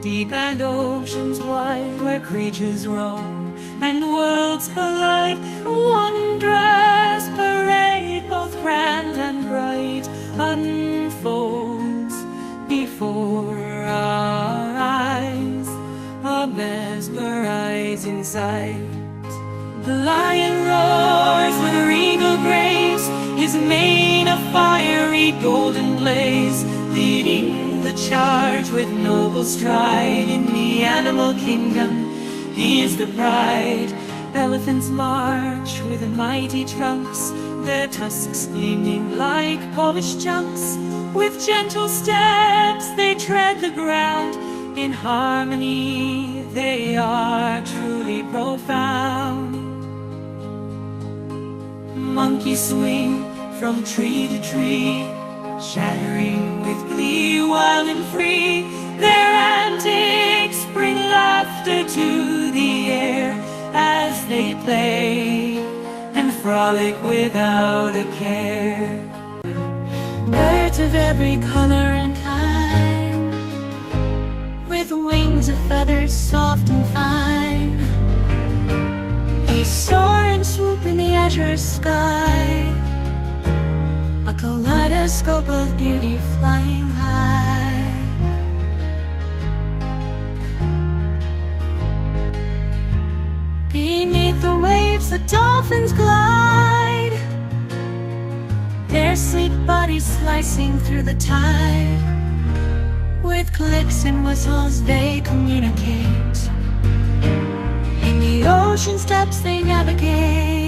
deep and oceans wide, where creatures roam and worlds collide. Wondrous parade, both grand and bright, unfolds before our eyes, a mesmerizing sight. The lion roars with regal grace, his mane a fiery golden blaze, leading the charge with noble stride. In the animal kingdom he is the pride. Elephants march with mighty trunks, their tusks gleaming like polished junks. With gentle steps they tread the ground, in harmony they are truly profound. Monkeys swing from tree to tree, shattering with glee, wild and free. Their antics bring laughter to the air as they play and frolic without a care. Birds of every color and kind, with wings of feathers soft and fine, they soar and swoop in the azure sky, a kaleidoscope of beauty flying high. Beneath the waves the dolphins glide, their sleek bodies slicing through the tide. With clicks and whistles they communicate, in the ocean's depths they navigate.